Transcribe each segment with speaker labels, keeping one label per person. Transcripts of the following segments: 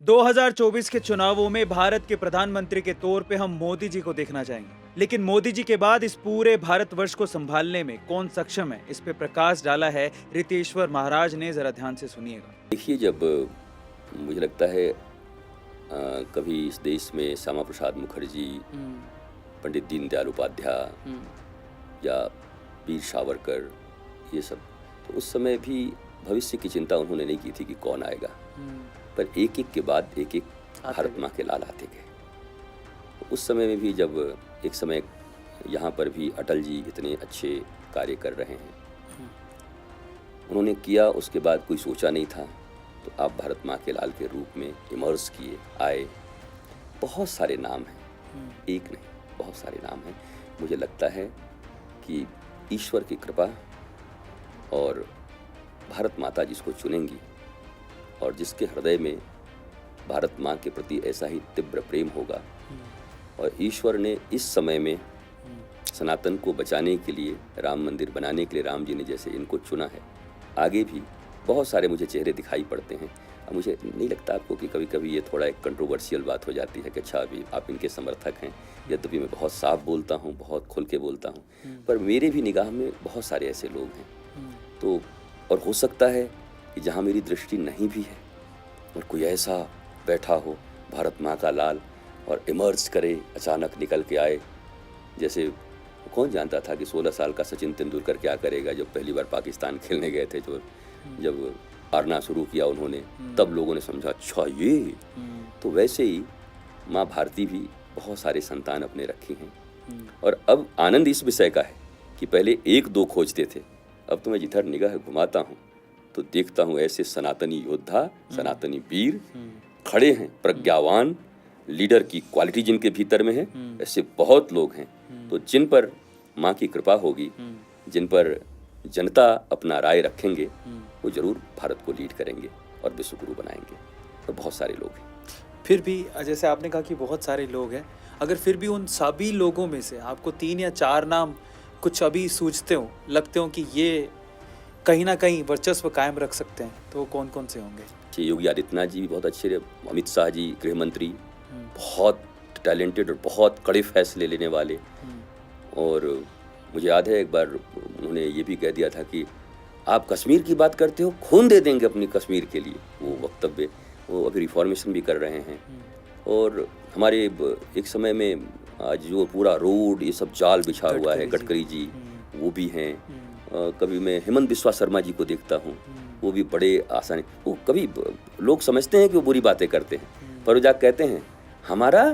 Speaker 1: 2024 के चुनावों में भारत के प्रधानमंत्री के तौर पे हम मोदी जी को देखना चाहेंगे, लेकिन मोदी जी के बाद इस पूरे भारतवर्ष को संभालने में कौन सक्षम है, इस पे प्रकाश डाला है रितेश्वर महाराज ने। जरा ध्यान से सुनिएगा।
Speaker 2: देखिए, जब मुझे लगता है कभी इस देश में श्यामा प्रसाद मुखर्जी, पंडित दीनदयाल उपाध्याय या वीर सावरकर, ये सब, तो उस समय भी भविष्य की चिंता उन्होंने नहीं की थी कि कौन आएगा, पर एक एक के बाद एक एक भारत माँ के लाल आते गए। तो उस समय में भी जब एक समय यहाँ पर भी अटल जी इतने अच्छे कार्य कर रहे हैं, उन्होंने किया, उसके बाद कोई सोचा नहीं था, तो आप भारत माँ के लाल के रूप में इमर्ज किए, आए। बहुत सारे नाम हैं, एक नहीं, बहुत सारे नाम हैं। मुझे लगता है कि ईश्वर की कृपा और भारत माता जिसको चुनेंगी और जिसके हृदय में भारत माँ के प्रति ऐसा ही तीव्र प्रेम होगा, और ईश्वर ने इस समय में सनातन को बचाने के लिए, राम मंदिर बनाने के लिए राम जी ने जैसे इनको चुना है, आगे भी बहुत सारे मुझे चेहरे दिखाई पड़ते हैं। अब मुझे नहीं लगता आपको कि कभी कभी ये थोड़ा एक कंट्रोवर्शियल बात हो जाती है कि अच्छा अभी आप इनके समर्थक हैं, यद्यपि मैं बहुत साफ बोलता हूँ, बहुत खुल के बोलता हूँ, पर मेरे भी निगाह में बहुत सारे ऐसे लोग हैं। तो और हो सकता है कि जहाँ मेरी दृष्टि नहीं भी है और कोई ऐसा बैठा हो भारत माँ का लाल और इमर्ज करे, अचानक निकल के आए। जैसे कौन जानता था कि 16 साल का सचिन तेंदुलकर क्या करेगा, जब पहली बार पाकिस्तान खेलने गए थे, तो जब हारना शुरू किया उन्होंने, तब लोगों ने समझा अच्छा ये। तो वैसे ही माँ भारती भी बहुत सारे संतान अपने रखी हैं। और अब आनंद इस विषय का है कि पहले एक दो खोजते थे, अब तो मैं जिधर निगाह घुमाता हूँ तो देखता हूँ ऐसे सनातनी योद्धा, सनातनी वीर खड़े हैं, प्रज्ञावान लीडर की क्वालिटी जिनके भीतर में है, ऐसे बहुत लोग हैं। तो जिन पर माँ की कृपा होगी, जिन पर जनता अपना राय रखेंगे, वो जरूर भारत को लीड करेंगे और विश्व गुरु बनाएंगे। तो बहुत सारे लोग हैं।
Speaker 1: फिर भी जैसे आपने कहा कि बहुत सारे लोग हैं, अगर फिर भी उन सभी लोगों में से आपको 3 या 4 नाम कुछ अभी सूझते हो, लगते हो कि ये कहीं ना कहीं वर्चस्व कायम रख सकते हैं, तो वो कौन कौन से होंगे?
Speaker 2: योगी आदित्यनाथ जी भी बहुत अच्छे रहे, अमित शाह जी गृह मंत्री, बहुत टैलेंटेड और बहुत कड़े फैसले लेने वाले। और मुझे याद है एक बार उन्होंने ये भी कह दिया था कि आप कश्मीर की बात करते हो, खून दे देंगे अपनी कश्मीर के लिए। वो वक्तव्य, वो अभी रिफॉर्मेशन भी कर रहे हैं। और हमारे एक समय में आज जो पूरा रोड ये सब जाल बिछा हुआ है, गडकरी जी वो भी हैं। कभी मैं हेमंत बिस्वा शर्मा जी को देखता हूँ, वो भी बड़े आसानी, वो कभी लोग समझते हैं कि वो बुरी बातें करते हैं, पर वो जाकर कहते हैं हमारा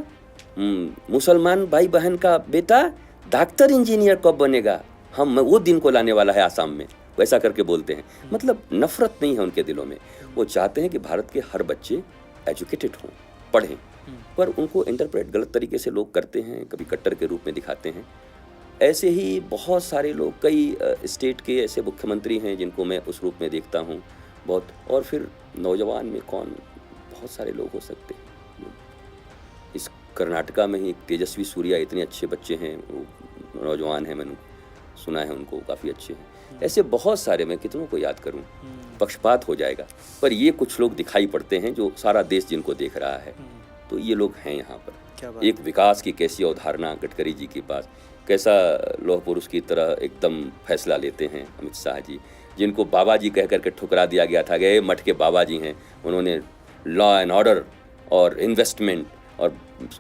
Speaker 2: मुसलमान भाई बहन का बेटा डॉक्टर इंजीनियर कब बनेगा, हम वो दिन को लाने वाला है आसाम में, वैसा करके बोलते हैं। मतलब नफरत नहीं है उनके दिलों में, वो चाहते हैं कि भारत के हर बच्चे एजुकेटेड हों, पढ़ें, पर उनको इंटरप्रेट गलत तरीके से लोग करते हैं, कभी कट्टर के रूप में दिखाते हैं। ऐसे ही बहुत सारे लोग, कई स्टेट के ऐसे मुख्यमंत्री हैं जिनको मैं उस रूप में देखता हूँ बहुत। और फिर नौजवान में कौन, बहुत सारे लोग हो सकते हैं। इस कर्नाटका में ही तेजस्वी सूर्या, इतने अच्छे बच्चे हैं, वो नौजवान हैं, मैंने सुना है उनको, काफ़ी अच्छे हैं। ऐसे बहुत सारे, मैं कितनों को याद करूं, पक्षपात हो जाएगा, पर ये कुछ लोग दिखाई पड़ते हैं जो सारा देश जिनको देख रहा है। तो ये लोग हैं यहाँ पर। एक विकास की कैसी अवधारणा गडकरी जी के पास, कैसा लौह पुरुष की तरह एकदम फैसला लेते हैं अमित शाह जी, जिनको बाबा जी कह करके ठुकरा दिया गया था, गए मठ के बाबा जी हैं। उन्होंने लॉ एंड ऑर्डर और इन्वेस्टमेंट और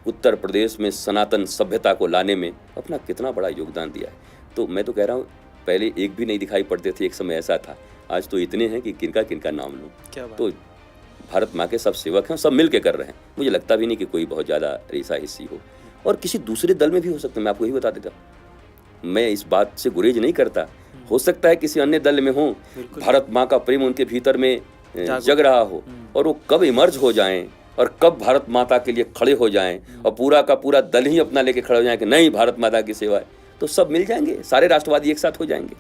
Speaker 2: उत्तर प्रदेश में सनातन सभ्यता को लाने में अपना कितना बड़ा योगदान दिया है। तो मैं तो कह रहा हूँ, पहले एक भी नहीं दिखाई पड़ते थे, एक समय ऐसा था, आज तो इतने हैं कि किनका किनका नाम लूँ। तो भारत माँ के सब सेवक हैं, सब मिल के कर रहे हैं। मुझे लगता भी नहीं कि कोई बहुत ज़्यादा रेसा हिस्सी हो, और किसी दूसरे दल में भी हो सकता है। मैं आपको यही बता देता हूँ, मैं इस बात से गुरेज नहीं करता, हो सकता है किसी अन्य दल में हो, भारत माँ का प्रेम उनके भीतर में जग रहा हो, और वो कब इमर्ज हो जाएं और कब भारत माता के लिए खड़े हो जाएं और पूरा का पूरा दल ही अपना लेके खड़े हो जाएं कि नहीं भारत माता की सेवा है, तो सब मिल जाएंगे, सारे राष्ट्रवादी एक साथ हो जाएंगे।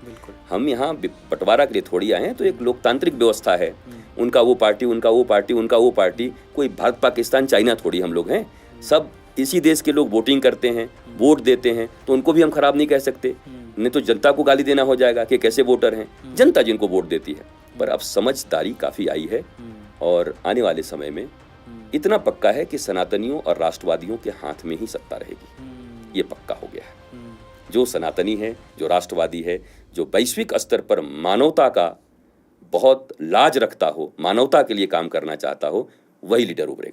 Speaker 2: हम यहाँ बंटवारा के लिए थोड़ी आए हैं, तो एक लोकतांत्रिक व्यवस्था है, उनका वो पार्टी, उनका वो पार्टी, उनका वो पार्टी, कोई भारत पाकिस्तान चाइना थोड़ी हम लोग हैं। सब इसी देश के लोग वोटिंग करते हैं, वोट देते हैं, तो उनको भी हम खराब नहीं कह सकते, नहीं तो जनता को गाली देना हो जाएगा कि कैसे वोटर हैं, जनता जिनको वोट देती है। पर अब समझदारी काफ़ी आई है, और आने वाले समय में इतना पक्का है कि सनातनियों और राष्ट्रवादियों के हाथ में ही सत्ता रहेगी। ये पक्का हो गया है। जो सनातनी है, जो राष्ट्रवादी है, जो वैश्विक स्तर पर मानवता का बहुत लाज रखता हो, मानवता के लिए काम करना चाहता हो, वही लीडर उभरेगा।